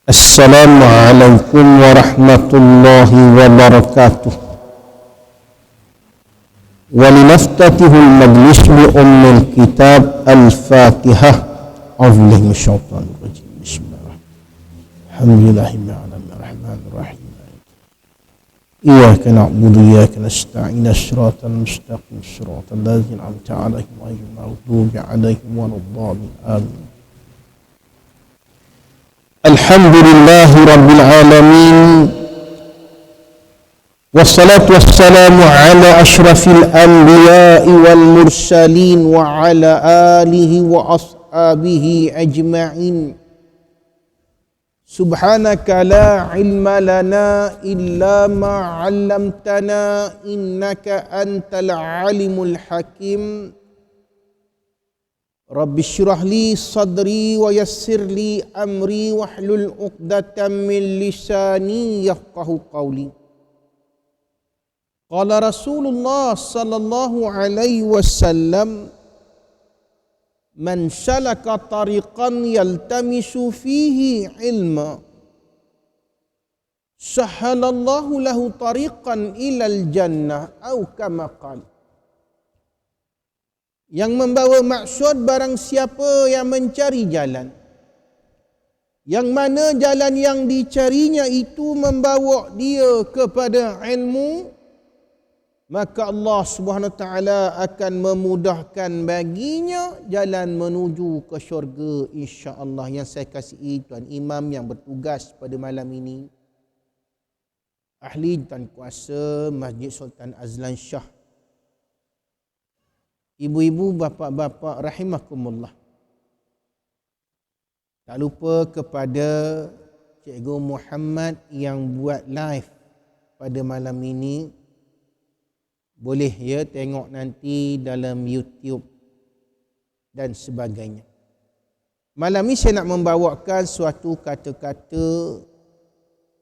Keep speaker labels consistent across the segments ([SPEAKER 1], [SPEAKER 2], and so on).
[SPEAKER 1] Assalamualaikum warahmatullahi wabarakatuh. Walinaftatihu al-majlis bi ummil kitab al-Fatihah. A'udzubillahi minasyaitonir rajim. Bismillahirrahmanirrahim. Alhamdulillahirrahmanirrahim. Iyyaka na'budu wa iyyaka nasta'in. Shiratal mustaqim. Shiratal ladzina an'amta 'alaihim ghairil maghdubi 'alaihim waladdallin. Amin. Alhamdulillahi Rabbil Alamin. Wassalatu wassalamu ala ashrafil anbiya'i wal mursalin wa ala alihi wa ashabihi ajma'in. Subhanaka la ilma lana illa ma 'allamtana innaka antal alimul hakim. Rabbi syrah li sadri wa yassir li amri wahlul 'uqdatam min lisani yafqahu qawli. Qala Rasulullah sallallahu alaihi wasallam, man salaka tariqan yaltamisu fihi ilma sahhalallahu lahu tariqan ilal jannah au kama qala. Yang membawa maksud barang siapa yang mencari jalan, yang mana jalan yang dicarinya itu membawa dia kepada ilmu, maka Allah Subhanahu Wa Taala akan memudahkan baginya jalan menuju ke syurga, insya-Allah. Yang saya kasihi tuan imam yang bertugas pada malam ini, ahli dan kuasa Masjid Sultan Azlan Shah, ibu-ibu, bapa-bapa rahimakumullah. Tak lupa kepada Cikgu Muhammad yang buat live pada malam ini. Boleh ya tengok nanti dalam YouTube dan sebagainya. Malam ini saya nak membawakan suatu kata-kata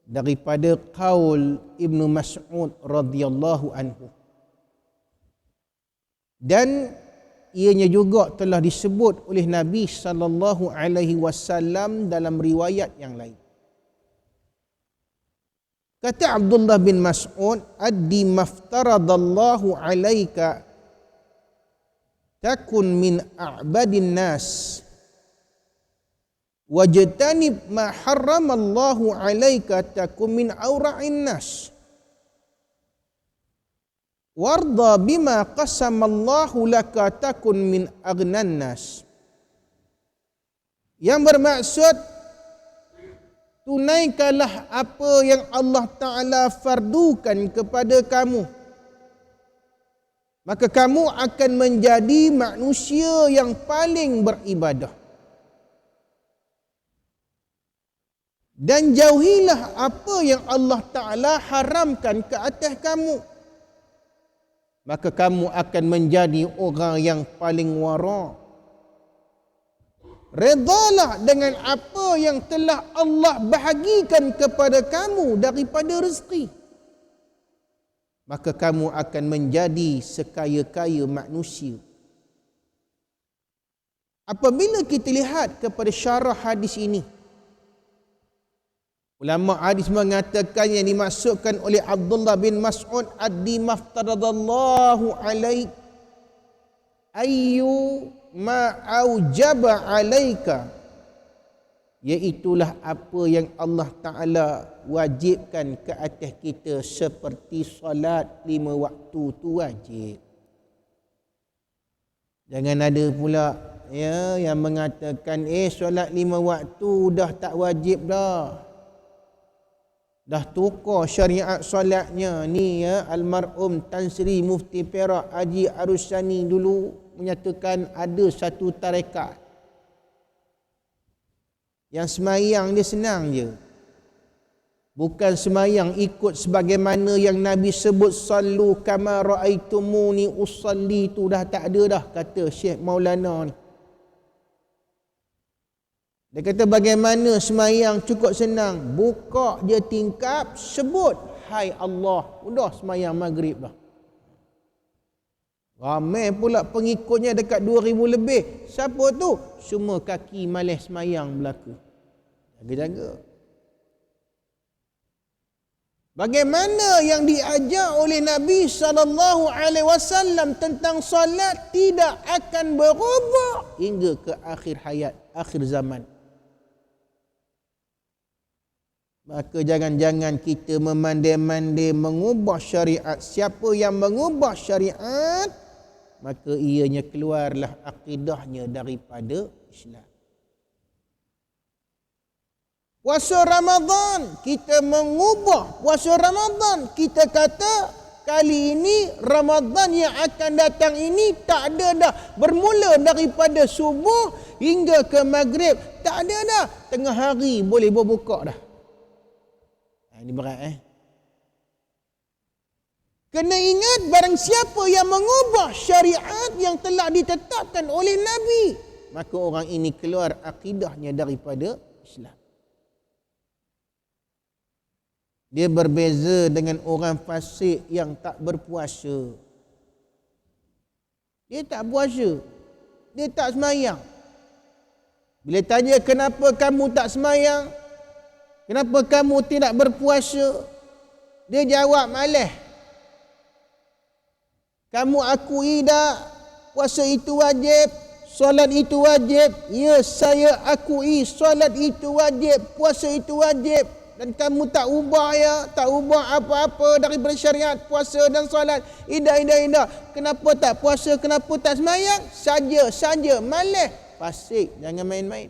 [SPEAKER 1] daripada qaul Ibnu Mas'ud radhiyallahu anhu. Dan ianya juga telah disebut oleh Nabi sallallahu alaihi wasallam dalam riwayat yang lain. Kata Abdullah bin Mas'ud, "Addi maftaradallahu alaika takun min a'badin nas wajtanib ma harramallahu alaika takun min awra'in nas. Warda bima qasamallahu laka takun min aghnan nas." Yang bermaksud, tunaikanlah apa yang Allah Ta'ala fardukan kepada kamu, maka kamu akan menjadi manusia yang paling beribadah. Dan jauhilah apa yang Allah Ta'ala haramkan ke atas kamu, maka kamu akan menjadi orang yang paling wara. Redalah dengan apa yang telah Allah bahagikan kepada kamu daripada rezeki, maka kamu akan menjadi sekaya-kaya manusia. Apabila kita lihat kepada syarah hadis ini, ulama hadis mengatakan yang dimaksudkan oleh Abdullah bin Mas'ud, addi maftaradallahu alaik ayyu ma aujaba alaika, iaitulah apa yang Allah Ta'ala wajibkan ke atas kita, seperti solat 5 waktu tu wajib. Jangan ada pula ya yang mengatakan solat 5 waktu dah tak wajib dah. Dah tukar syariat solatnya ni ya. Almarhum Tan Sri Mufti Perak Haji Arusani dulu menyatakan ada satu tarekat yang semayang dia senang je, bukan semayang ikut sebagaimana yang Nabi sebut, sallu kama raaitumuni usalli, tu dah tak ada dah, kata Syekh Maulana ni. Dia kata bagaimana semayang cukup senang, buka je tingkap, sebut hai Allah, udah semayang maghrib dah. Ramai pula pengikutnya dekat 2000 lebih. Siapa tu? Semua kaki malas semayang berlaku. Jaga-jaga. Bagaimana yang diajar oleh Nabi SAW tentang solat tidak akan berubah hingga ke akhir hayat, akhir zaman. Maka jangan-jangan kita memandai-mandai mengubah syariat. Siapa yang mengubah syariat, maka ianya keluarlah akidahnya daripada Islam. Puasa Ramadan, kita mengubah puasa Ramadan. Kita kata kali ini Ramadan yang akan datang ini tak ada dah. Bermula daripada subuh hingga ke maghrib. Tak ada dah. Tengah hari boleh berbuka dah. Ini berat Kena ingat barang siapa yang mengubah syariat yang telah ditetapkan oleh Nabi, maka orang ini keluar akidahnya daripada Islam. Dia berbeza dengan orang fasik yang tak berpuasa. Dia tak puasa. Dia tak semayang. Bila tanya kenapa kamu tak semayang, kenapa kamu tidak berpuasa, dia jawab malas. Kamu akui tak puasa itu wajib, solat itu wajib? Ya, saya akui solat itu wajib, puasa itu wajib. Dan kamu tak ubah tak ubah apa-apa daripada syariat puasa dan solat. Indah. Kenapa tak puasa, kenapa tak semayang? Saja, malas. Fasik, jangan main-main.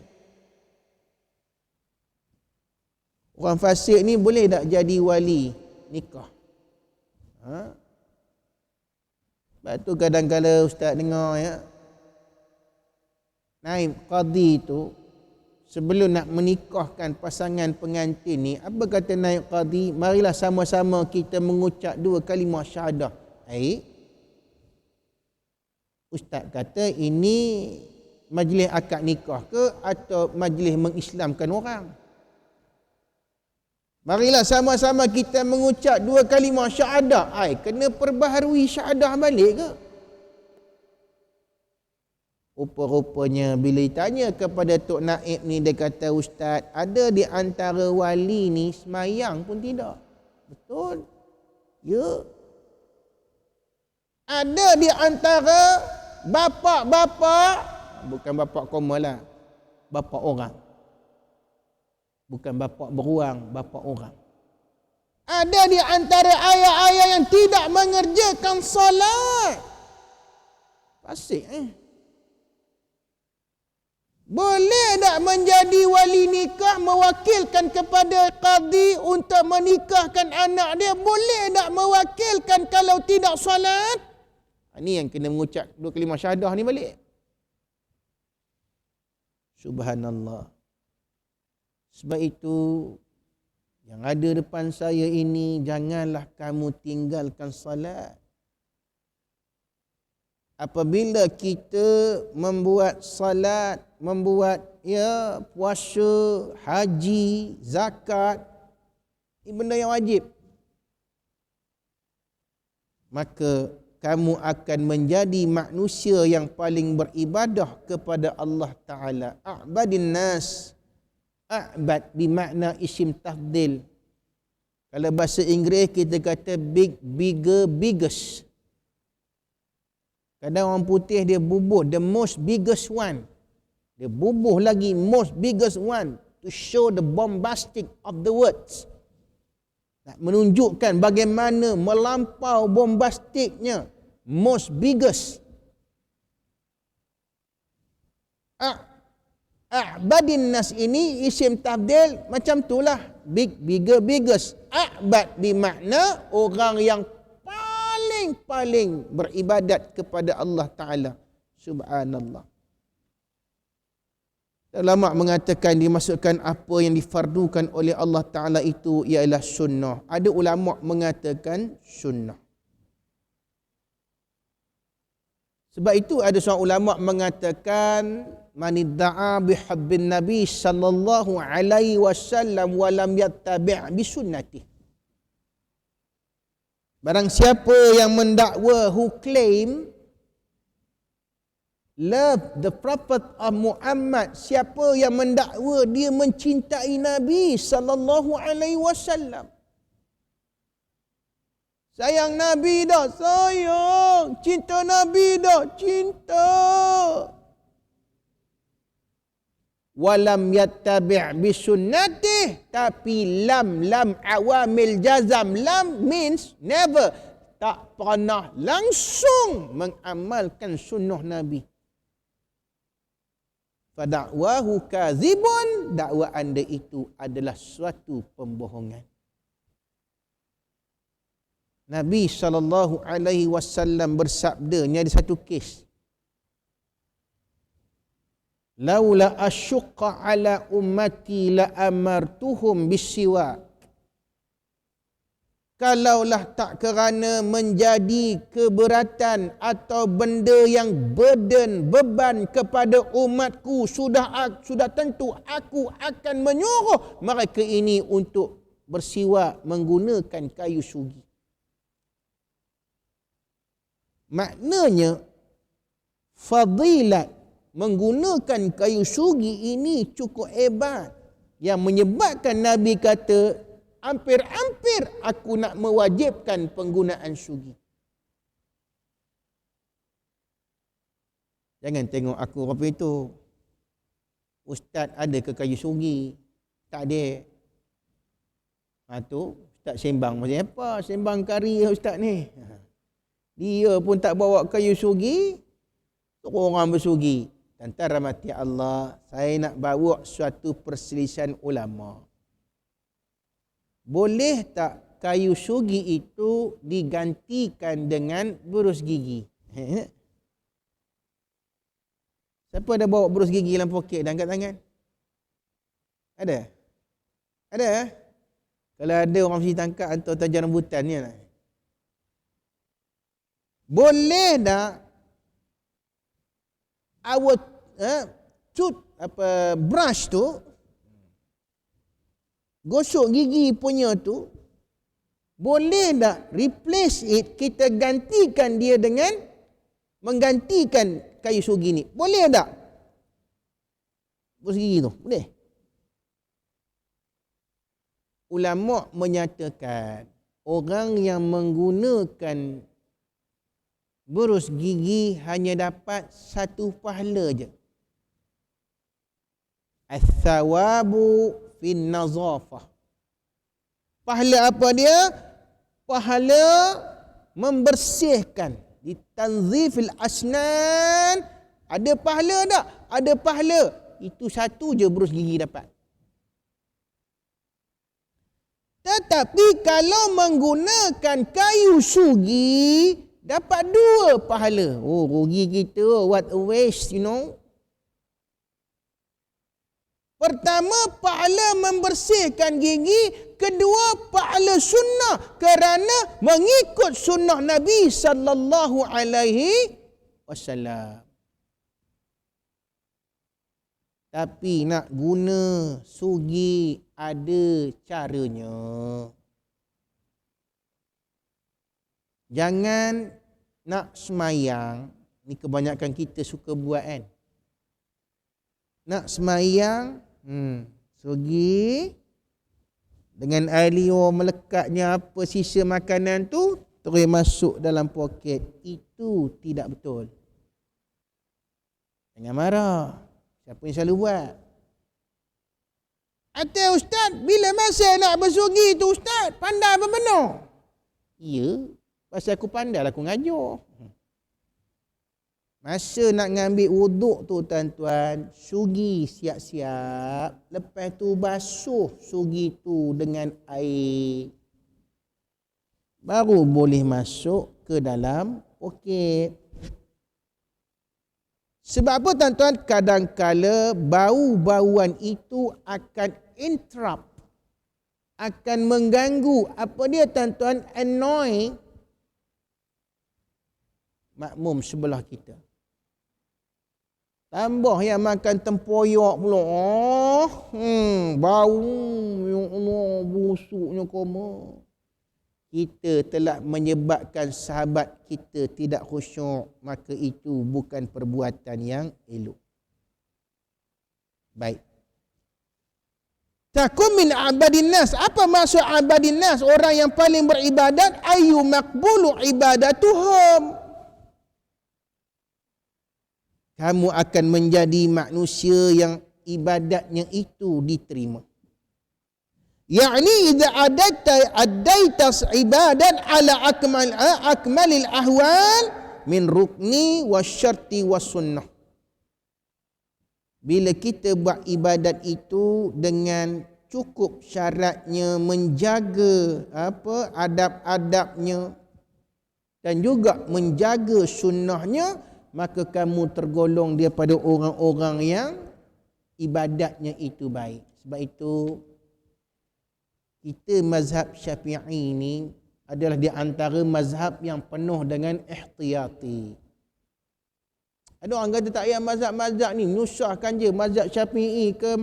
[SPEAKER 1] Orang fasik ni boleh tak jadi wali nikah? Sebab tu kadang-kadang ustaz dengar naib qadi tu, sebelum nak menikahkan pasangan pengantin ni, apa kata naib qadi? Marilah sama-sama kita mengucap 2 kalimah syahadah. Ustaz kata ini majlis akad nikah ke atau majlis mengislamkan orang? Marilah sama-sama kita mengucap 2 kalimah syahadah. Kena perbaharui syahadah balik ke? Rupa-rupanya bila ditanya kepada Tok Naib ni, dia kata, Ustaz, ada di antara wali ni semayang pun tidak. Betul? Ya. Ada di antara bapa-bapa, bukan bapa koma lah, bapa orang. Bukan bapa beruang, bapa orang. Ada di antara ayah-ayah yang tidak mengerjakan solat. Fasik Boleh tak menjadi wali nikah mewakilkan kepada qadi untuk menikahkan anak dia? Boleh tak mewakilkan kalau tidak solat? Ini yang kena mengucap 2 kalimah syahadah ni balik. Subhanallah. Sebab itu yang ada depan saya ini, janganlah kamu tinggalkan salat. Apabila kita membuat salat, membuat puasa, haji, zakat, ini benda yang wajib, maka kamu akan menjadi manusia yang paling beribadah kepada Allah Ta'ala. A'badin nas. A'bad bermakna isim tafdil. Kalau bahasa Inggeris kita kata bigger, biggest. Kadang orang putih dia bubuh the most biggest one. Dia bubuh lagi most biggest one to show the bombastic of the words. Nak menunjukkan bagaimana melampau bombastiknya. Most biggest. A'badin nas ini isim tafdil macam itulah. Bigger, biggest. A'bad bermakna orang yang paling beribadat kepada Allah Ta'ala. Subhanallah. Ulama mengatakan dimasukkan apa yang difardukan oleh Allah Ta'ala itu ialah sunnah. Ada ulama mengatakan sunnah. Sebab itu ada seorang ulama mengatakan man idda'a bihabbin Nabi sallallahu alaihi wasallam wa lam yattabi' bi sunnatihi. Barang siapa yang mendakwa, who claim love the prophet of Muhammad, siapa yang mendakwa dia mencintai Nabi sallallahu alaihi wasallam, Sayang Nabi dah sayang. Cinta Nabi dah cinta. Walam yattabi' bisunnatih. Tapi lam awamil jazam. Lam means never. Tak pernah langsung mengamalkan sunnah Nabi. Fada'wahu kazibun. Dakwah anda itu adalah suatu pembohongan. Nabi SAW bersabda, ni ada satu kes. Laula asyqa ala ummati la amartuhum bisiwak. Kalaulah tak kerana menjadi keberatan atau benda yang beban kepada umatku, sudah tentu aku akan menyuruh mereka ini untuk bersiwak menggunakan kayu sugi. Maknanya fadilat menggunakan kayu sugi ini cukup hebat, yang menyebabkan Nabi kata hampir-hampir aku nak mewajibkan penggunaan sugi. Jangan tengok aku apa itu. Ustaz ada ke kayu sugi? Tak ada. Tu Ustaz sembang macam apa? Sembang kari Ustaz ni. Dia pun tak bawa kayu sugi, orang bersugi. Tuan-tuan rahmati Allah, saya nak bawa suatu perselisihan ulama. Boleh tak kayu sugi itu digantikan dengan berus gigi? Siapa ada bawa berus gigi dalam poket dan angkat tangan? Ada? Ada? Kalau ada, orang mesti tangkap hantar tajam rambutan ni lah. Boleh tak our brush tu, gosok gigi punya tu, boleh tak replace it, kita gantikan dia dengan menggantikan kayu sugi ni? Boleh tak? Gosok gigi tu, boleh? Ulama menyatakan orang yang menggunakan berus gigi hanya dapat satu pahala je. As-sawabu fin nazafah. Pahala apa dia? Pahala membersihkan. Di tanzifil asnan. Ada pahala tak? Ada pahala. Itu satu je berus gigi dapat. Tetapi kalau menggunakan kayu sugi, dapat dua pahala. Oh, rugi kita. What a waste, you know. Pertama, pahala membersihkan gigi. Kedua, pahala sunnah. Kerana mengikut sunnah Nabi sallallahu alaihi wasallam. Tapi nak guna sugi ada caranya. Jangan nak semayang, ni kebanyakan kita suka buat kan. Nak semayang, sugi dengan air liur melekatnya apa sisa makanan tu terus masuk dalam poket. Itu tidak betul. Jangan marah. Siapa yang selalu buat? Atas Ustaz, bila masa nak bersugi tu Ustaz? Pandai apa benar? Ya. Pasal aku pandai lah aku ngajar. Masa nak ngambil wuduk tu tuan-tuan, sugi siap-siap. Lepas tu basuh sugi tu dengan air. Baru boleh masuk ke dalam poket. Sebab apa tuan-tuan? Kadang-kala bau-bauan itu akan interrupt. Akan mengganggu. Apa dia tuan-tuan? Annoy makmum sebelah kita. Tambah yang makan tempoyak pula. Bau. Ya Allah, busuknya koma. Kita telah menyebabkan sahabat kita tidak khusyuk. Maka itu bukan perbuatan yang elok. Baik. Takun min abadin nas. Apa maksud abadin nas? Orang yang paling beribadat. Ayu makbulu ibadatuhum. Kamu akan menjadi manusia yang ibadatnya itu diterima. Yani idza adaitas ibadat ala akmalil ahwal min rukni wasyarti was-sunnah. Bila kita buat ibadat itu dengan cukup syaratnya, menjaga adab-adabnya dan juga menjaga sunnahnya, maka kamu tergolong daripada orang-orang yang ibadatnya itu baik. Sebab itu kita mazhab Syafi'i ini adalah di antara mazhab yang penuh dengan ihtiyati. Ada orang kata tak payah mazhab-mazhab ni, nyusahkan je. Mazhab Syafi'i ke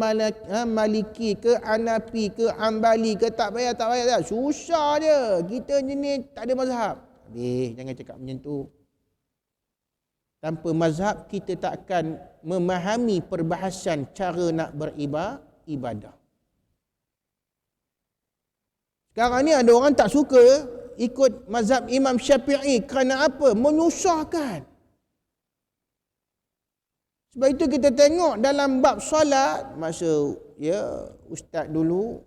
[SPEAKER 1] Maliki ke Hanafi ke Ambali ke, tak payah. Susah je. Kita ni tak ada mazhab. Jangan cakap macam tu. Tanpa mazhab kita tak akan memahami perbahasan cara nak beribadah. Sekarang ni ada orang tak suka ikut mazhab Imam Syafi'i kerana apa? Menyusahkan. Sebab itu kita tengok dalam bab solat, masa ustaz dulu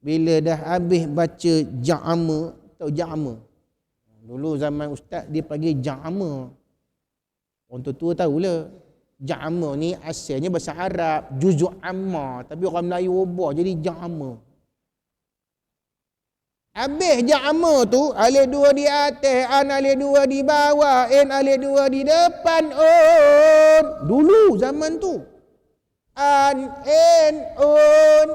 [SPEAKER 1] bila dah habis baca ja'ama, tahu ja'ama? Dulu zaman ustaz dia panggil ja'ama. Orang tua tahulah. Ja'ama ni asalnya bahasa Arab, juzuk amma, tapi orang Melayu ubah jadi ja'ama. Habis ja'ama tu, alif dua di atas, an alif dua di bawah, in alif dua di depan, un. Dulu zaman tu. An, in, un.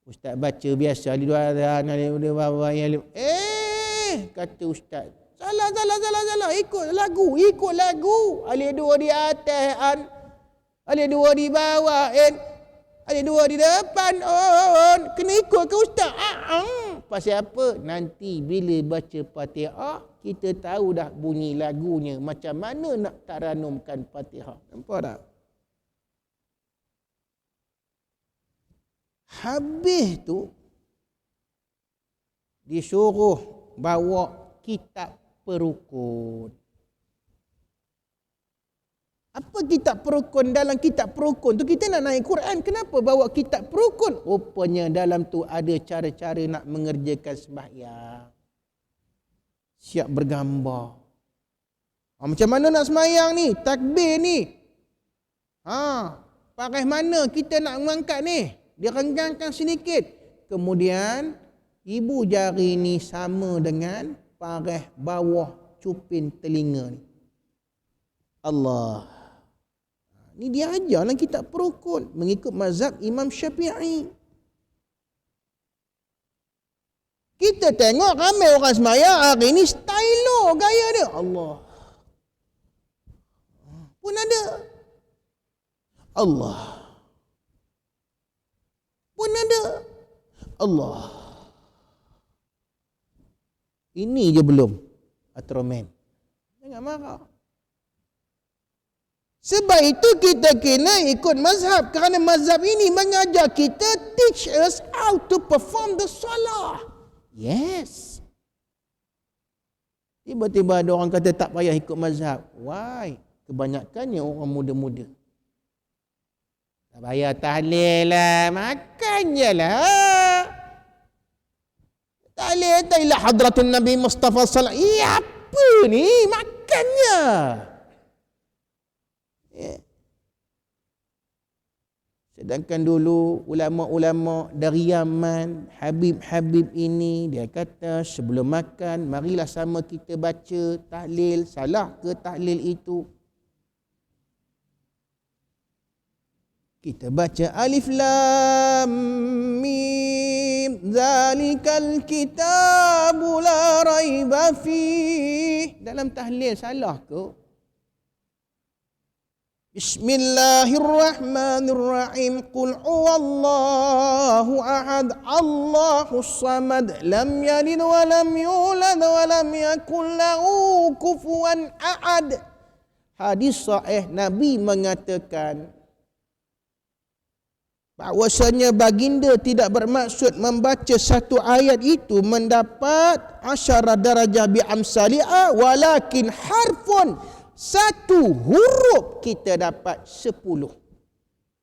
[SPEAKER 1] Ustaz baca biasa, alif dua an alif dua di bawah, alif. Kata ustaz, salah. Ikut lagu. Alif dua di atas, an. Alif dua di bawah, in. Ada dua di depan, kena ikut ke ustaz? Pasal apa? Nanti bila baca Fatihah, kita tahu dah bunyi lagunya. Macam mana nak taranumkan Fatihah. Nampak tak? Habis tu, disuruh bawa kitab perukun. Apa kitab perukun? Dalam kitab perukun tu kita nak naik Quran. Kenapa bawa kitab perukun? Rupanya dalam tu ada cara-cara nak mengerjakan sembahyang. Siap bergambar. Macam mana nak sembahyang ni? Takbir ni. Pakai mana kita nak mengangkat ni? Direnggangkan sedikit. Kemudian ibu jari ni sama dengan paras bawah cupin telinga ni. Allah. Ni dia ajar dalam kitab perukun mengikut mazhab Imam Syafi'i. Kita tengok ramai orang sembahyang hari ni stylo gaya dia. Allah. Pun ada. Allah. Pun ada. Allah. Ini je belum. Atromen. Jangan marah. Sebab itu kita kena ikut mazhab. Kerana mazhab ini mengajar kita, teach us how to perform the salah. Yes. Tiba-tiba ada orang kata tak payah ikut mazhab. Why? Kebanyakannya orang muda-muda. Tak payah tahlil lah. Makan je lah. Tahlil ila hadratun Nabi Mustafa sallallahu alaihi wasallam. Apa ni? Makan je. Sedangkan dulu ulama-ulama dari Yaman, Habib-Habib ini, dia kata sebelum makan, marilah sama kita baca tahlil. Salah ke tahlil itu? Kita baca alif lam mim zalikal kitabu la raiba fih. Dalam tahlil salah ke? Bismillahirrahmanirrahim. Qul huwallahu ahad, Allahus samad, lam yalid wa lam yulad wa lam yakul lahu kufuwan ahad. Hadis sahih Nabi mengatakan, bahwasanya baginda tidak bermaksud membaca satu ayat itu mendapat 10 darajah bi amsalia, walakin harfun, satu huruf kita dapat 10,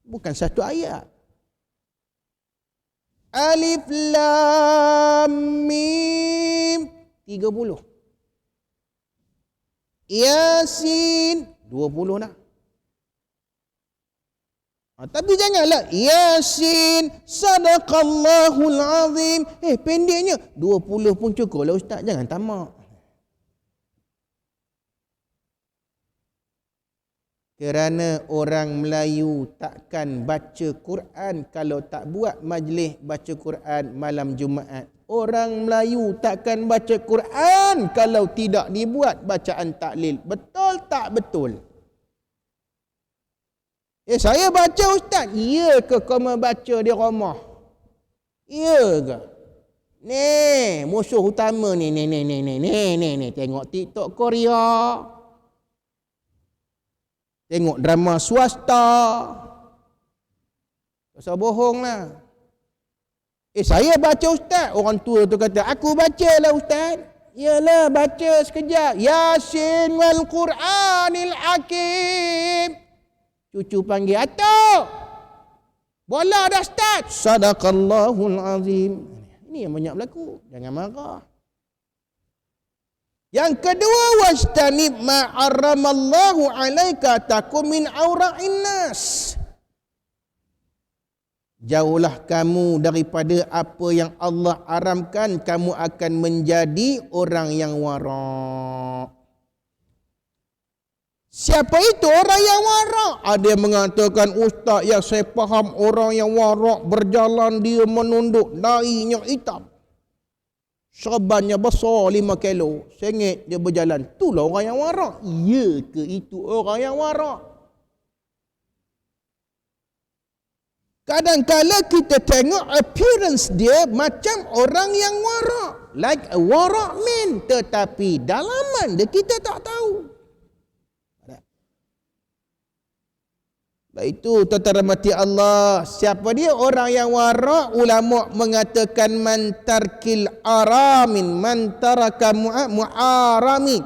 [SPEAKER 1] bukan satu ayat. Alif lam mim 30, Yasin 20 nak. Tapi janganlah Yasin sadaqallahul azim. Pendeknya 20 pun cukup lah ustaz, jangan tamak. Kerana orang Melayu takkan baca Quran kalau tak buat majlis baca Quran malam Jumaat. Orang Melayu takkan baca Quran kalau tidak dibuat bacaan taklil. Betul tak betul? Saya baca ustaz. Ya ke kau baca di rumah? Ya ke? Ni musuh utama ni tengok TikTok Korea. Tengok drama swasta. Tak usah bohong lah. Saya baca ustaz. Orang tua tu kata, aku baca lah ustaz. Yalah, baca sekejap. Yasin wal Quranil Hakim. Cucu panggil, atuk, bola dah start. Sadaqallahul azim. Ini yang banyak berlaku. Jangan marah. Yang kedua, wajtanib ma harramallahu alaika takum min aura'in nas. Jauhlah kamu daripada apa yang Allah haramkan, kamu akan menjadi orang yang warak. Siapa itu orang yang warak? Ada yang mengatakan, ustaz, yang saya faham orang yang warak berjalan dia menunduk, dahinya hitam, serbannya besar 5 kilo, sengit dia berjalan. Itulah orang yang warak. Ya ke itu orang yang warak? Kadang-kala kita tengok appearance dia macam orang yang warak, like a warak man, tetapi dalaman dia kita tak tahu. Itu tuan-tuan rahmati Allah. Siapa dia orang yang warak? Ulama mengatakan man tarkil aramin, man taraka mu'arami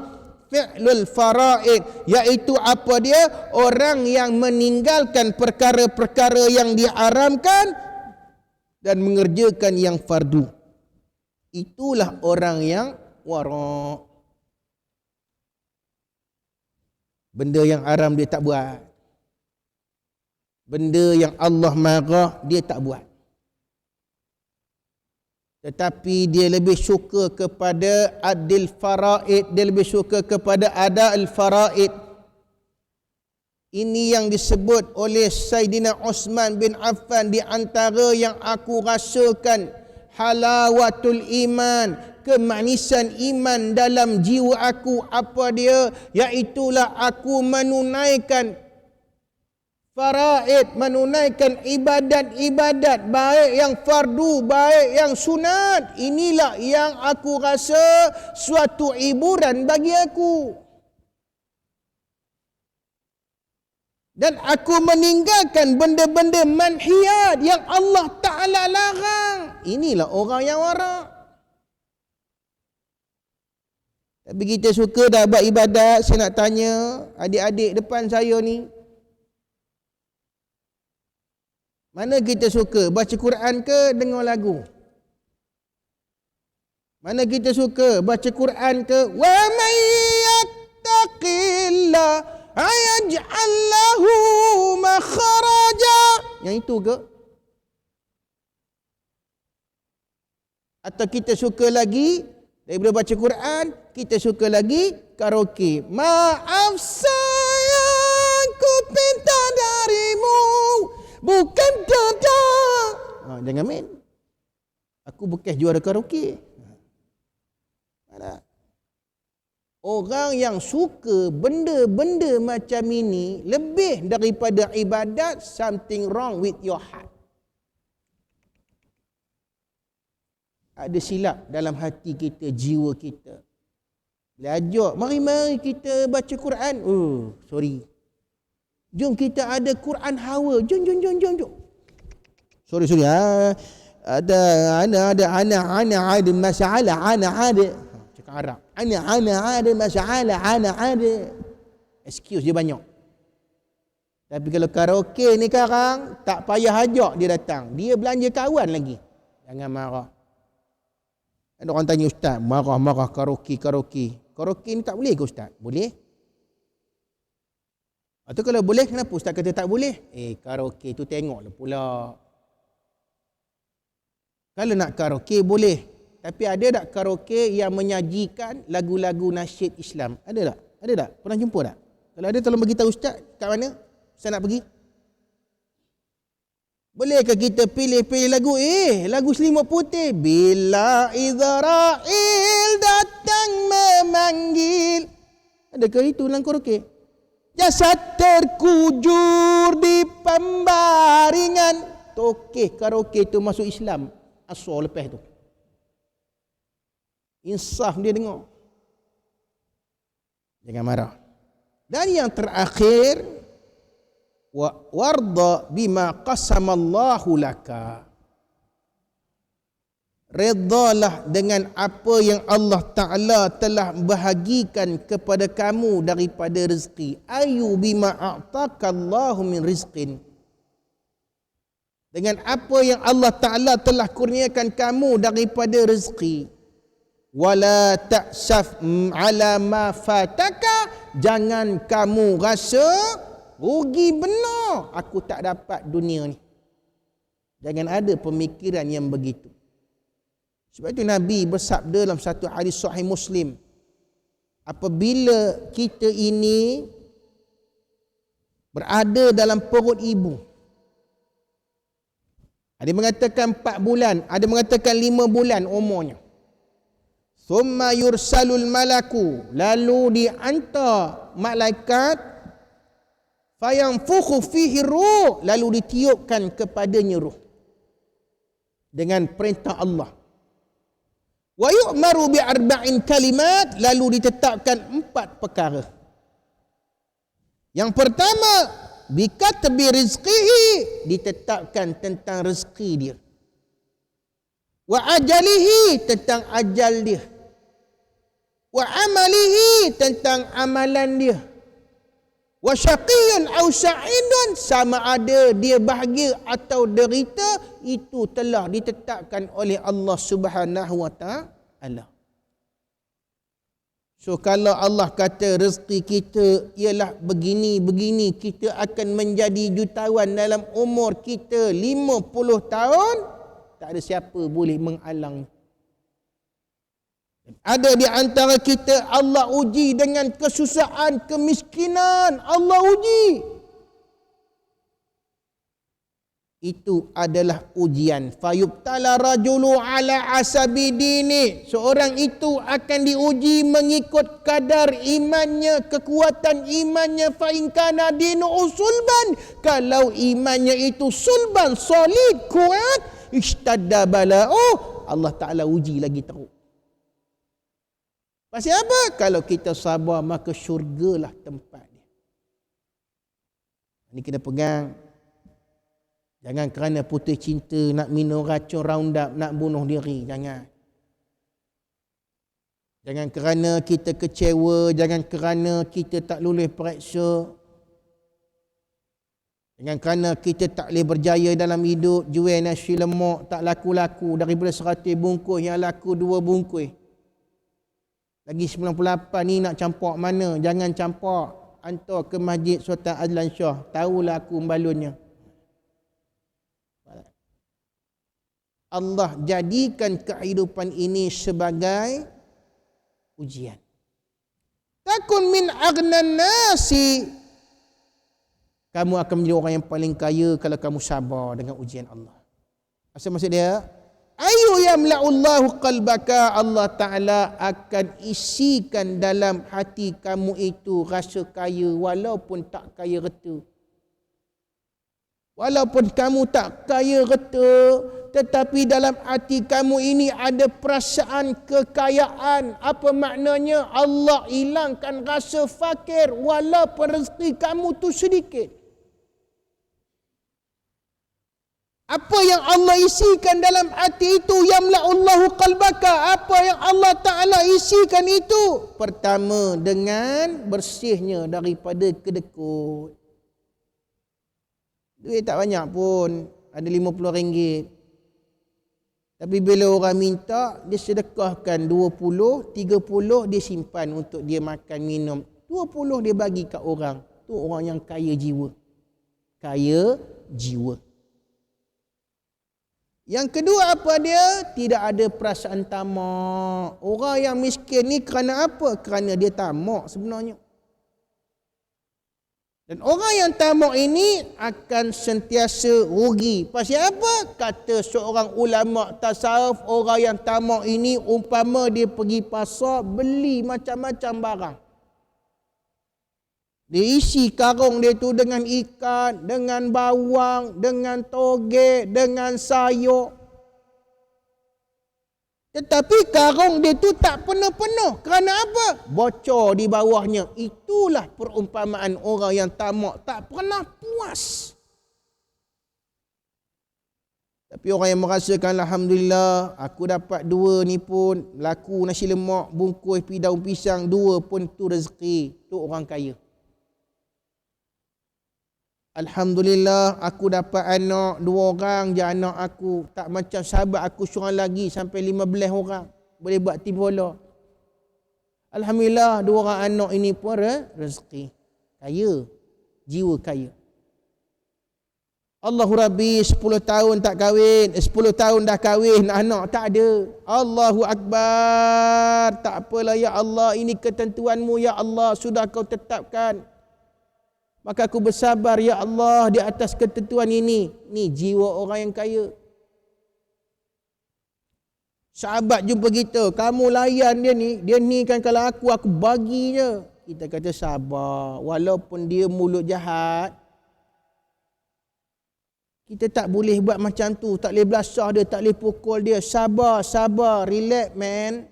[SPEAKER 1] fi'lul faraid, iaitu apa dia? Orang yang meninggalkan perkara-perkara yang diharamkan dan mengerjakan yang fardu. Itulah orang yang warak. Benda yang haram dia tak buat. Benda yang Allah marah dia tak buat. Tetapi dia lebih suka kepada adil faraid, dia lebih suka kepada ada'il faraid. Ini yang disebut oleh Sayyidina Uthman bin Affan, di antara yang aku rasakan halawatul iman, kemanisan iman dalam jiwa aku. Apa dia? Iaitulah aku menunaikan faraid, menunaikan ibadat-ibadat, baik yang fardu, baik yang sunat. Inilah yang aku rasa suatu hiburan bagi aku. Dan aku meninggalkan benda-benda manhiyat yang Allah Ta'ala larang. Inilah orang yang warak. Tapi kita suka dah buat ibadat. Saya nak tanya adik-adik depan saya ni, mana kita suka? Baca Quran ke dengar lagu? Mana kita suka? Baca Quran ke? Wa may yattaqillah ayaj'al lahu makhraja. Yang itu ke? Atau kita suka lagi daripada baca Quran, kita suka lagi karaoke. Maaf sayang, ku pinta darimu, bukan dadah. Jangan main. Aku bekas juara karaoke. Ada. Orang yang suka benda-benda macam ini lebih daripada ibadat, something wrong with your heart. Ada silap dalam hati kita, jiwa kita. Belajar, mari-mari kita baca Quran. Sorry. Jom kita ada Quran hawa. Jom. Sorry. Ada ada masalah, ada. Cakap Arab. Ada masalah, ada. Excuse dia banyak. Tapi kalau karaoke ni sekarang, tak payah ajak dia datang. Dia belanja kawan lagi. Jangan marah. Ada orang tanya ustaz, marah karaoke. Karaoke ni tak boleh ke ustaz? Boleh. Atau kalau boleh, kenapa ustaz kata tak boleh? Karaoke tu tengoklah pula. Kalau nak karaoke boleh. Tapi ada tak karaoke yang menyajikan lagu-lagu nasyid Islam? Ada tak? Pernah jumpa tak? Kalau ada tolong bagi tahu ustaz kat mana saya nak pergi. Bolehkah kita pilih lagu? Lagu Selimut Putih. Bila Izrail datang memanggil. Adakah itu dalam karaoke? Jasad terkujur di pembaringan. Okey, karaoke itu masuk Islam. Asal lepas tu. Insaf dia dengar. Jangan marah. Dan yang terakhir, warda bima qasamallahu laka. Redalah dengan apa yang Allah Ta'ala telah bahagikan kepada kamu daripada rezeki. Ayu bima a'takallahu min rizqin. Dengan apa yang Allah Ta'ala telah kurniakan kamu daripada rezeki. Wala ta'saf ala ma fataka. Jangan kamu rasa rugi benar aku tak dapat dunia ni. Jangan ada pemikiran yang begitu. Sebab itu Nabi bersabda dalam satu hadis sahih Muslim, apabila kita ini berada dalam perut ibu, ada mengatakan 4 bulan, ada mengatakan 5 bulan umurnya. Thumma yursalul malaku, lalu dihantar malaikat, fayanfukhu fihi ruh, lalu ditiupkan kepadanya ruh dengan perintah Allah. Wa yu'maru bi arba'in kalimat, lalu ditetapkan 4 perkara. Yang pertama, bi katbi rizqihi, ditetapkan tentang rezeki dia. Wa ajalihi, tentang ajal dia. Wa amalihi, tentang amalan dia. Wa syaqiyyun aw sa'idun, sama ada dia bahagia atau derita, itu telah ditetapkan oleh Allah Subhanahu wa taala. So kalau Allah kata rezeki kita ialah begini, kita akan menjadi jutawan dalam umur kita 50 tahun, tak ada siapa boleh menghalang. Ada di antara kita Allah uji dengan kesusahan, kemiskinan. Allah uji. Itu adalah ujian. Fayubtala rajulu ala asabi dini. Seorang itu akan diuji mengikut kadar imannya, kekuatan imannya. Fa in kana dinu sulban. Kalau imannya itu sulban, solid, kuat, ishtadda bala'u, Allah Ta'ala uji lagi teruk. Pasal apa? Kalau kita sabar, maka syurgalah tempat dia. Ini kena pegang. Jangan kerana putus cinta, nak minum racun Roundup, nak bunuh diri. Jangan. Jangan kerana kita kecewa, jangan kerana kita tak lulus periksa. Jangan kerana kita tak boleh berjaya dalam hidup, jual nasi lemak, tak laku-laku. Daripada 100 bungkus, yang laku 2 bungkus. Lagi 98 ni nak campak mana? Jangan campak. Hantar ke Masjid Sultan Azlan Shah. Tahulah aku membalunnya. Allah jadikan kehidupan ini sebagai ujian. Takun min aghnan nasi. Kamu akan menjadi orang yang paling kaya kalau kamu sabar dengan ujian Allah. Apa maksud dia? Ayu yamla'ullahu qalbaka, Allah Ta'ala akan isikan dalam hati kamu itu rasa kaya walaupun tak kaya reta. Walaupun kamu tak kaya reta, tetapi dalam hati kamu ini ada perasaan kekayaan. Apa maknanya? Allah hilangkan rasa fakir walaupun rezeki kamu tu sedikit. Apa yang Allah isikan dalam hati itu, yamla'ullahu qalbaka, apa yang Allah Ta'ala isikan itu. Pertama, dengan bersihnya daripada kedekut. Duit tak banyak pun, ada RM50. Tapi bila orang minta, dia sedekahkan 20, 30 dia simpan untuk dia makan, minum. 20 dia bagi kat orang. Tu orang yang kaya jiwa. Kaya jiwa. Yang kedua apa dia? Tidak ada perasaan tamak. Orang yang miskin ni kerana apa? Kerana dia tamak sebenarnya. Dan orang yang tamak ini akan sentiasa rugi. Pasal apa? Kata seorang ulama tasawuf, orang yang tamak ini umpama dia pergi pasar beli macam-macam barang. Dia isi karung dia tu dengan ikan, dengan bawang, dengan toge, dengan sayur. Tetapi karung dia tu tak penuh-penuh. Kerana apa? Bocor di bawahnya. Itulah perumpamaan orang yang tamak, tak pernah puas. Tapi orang yang merasakan, alhamdulillah, aku dapat 2 ni pun, laku nasi lemak, bungkus daun pisang, 2 pun tu rezeki. Tu orang kaya. Alhamdulillah, aku dapat anak 2 orang je anak aku. Tak macam sahabat aku seorang lagi sampai 15 orang. Boleh buat tim bola. Alhamdulillah, 2 orang anak ini pun rezeki. Kaya. Jiwa kaya. Allahu Rabbi 10 tahun tak kahwin. 10 tahun dah kahwin. Anak tak ada. Allahu Akbar. Tak apalah ya Allah. Ini ketentuanmu ya Allah. Sudah kau tetapkan. Maka aku bersabar ya Allah di atas ketentuan ini. Ni jiwa orang yang kaya. Sahabat jumpa kita, kamu layan dia ni kan kalau aku bagi je. Kita kata sabar, walaupun dia mulut jahat. Kita tak boleh buat macam tu, tak boleh belasah dia, tak boleh pukul dia. Sabar, relax man.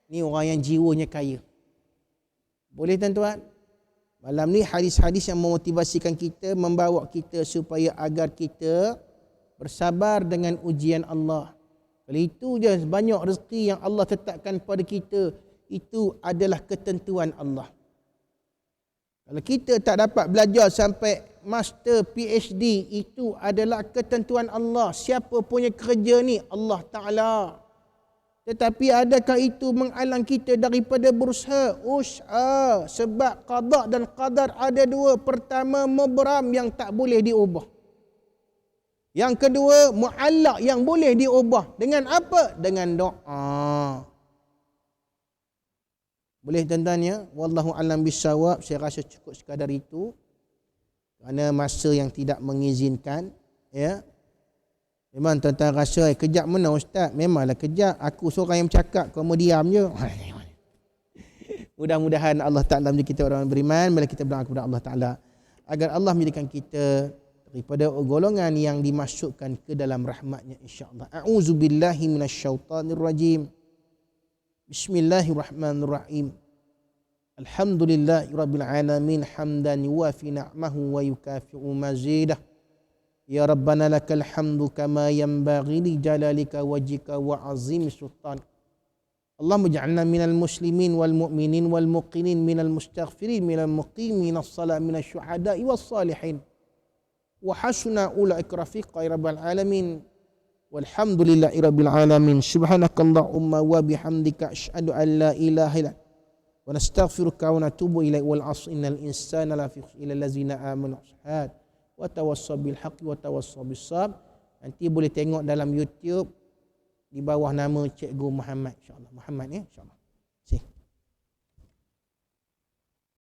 [SPEAKER 1] Ni orang yang jiwanya kaya. Boleh tuan-tuan? Malam ni hadis-hadis yang memotivasikan kita, membawa kita supaya agar kita bersabar dengan ujian Allah. Kalau itu je banyak rezeki yang Allah tetapkan pada kita, itu adalah ketentuan Allah. Kalau kita tak dapat belajar sampai master PhD, itu adalah ketentuan Allah. Siapa punya kerja ni? Allah Ta'ala. Tetapi adakah itu menghalang kita daripada berusaha? Usaha. Sebab qada dan qadar ada 2. Pertama, mubram yang tak boleh diubah. Yang kedua, mu'allaq yang boleh diubah. Dengan apa? Dengan doa. Boleh tuan-tuan ya? Wallahu alam bisawab. Saya rasa cukup sekadar itu. Kerana masa yang tidak mengizinkan. Ya. Memang tuan-tuan rasa, kejap mana Ustaz? Memanglah kejap. Aku seorang yang bercakap, kau mau diam je. Mudah-mudahan Allah Ta'ala menjadi kita orang beriman. Bila kita berdoa kepada Allah Ta'ala, agar Allah menjadikan kita daripada golongan yang dimasukkan ke dalam rahmatnya insyaAllah. A'udzubillahi minasyaitanirrajim. Bismillahirrahmanirrahim. Alhamdulillahi rabbil alamin. Hamdan yuwafi na'mahu wa yukafi'u mazidah. Ya Rabbana lakal hamdu kama yanbaghi li jalalika wajhika wa azim sultan. Allahumma ij'alna minal muslimin wal mu'minin wal muqinin minal mustaghfirin minal muqimin as-salat minasy syuhada'i was salihin. Wa hasuna ulaika rafiqa ya rabbal alamin. Walhamdulillahi rabbil alamin. Subhanakallahumma wa bihamdika asyhadu an la ilaha illa anta wa nastaghfiruka wa natubu ilaik. Wal 'asri innal insana lafi khusr illa allazina amanu wa tawassaw bil haqqi wa tawassaw bis sabr. Nanti boleh tengok dalam YouTube di bawah nama Cikgu Muhammad insya-Allah. Muhammad ya insya-Allah.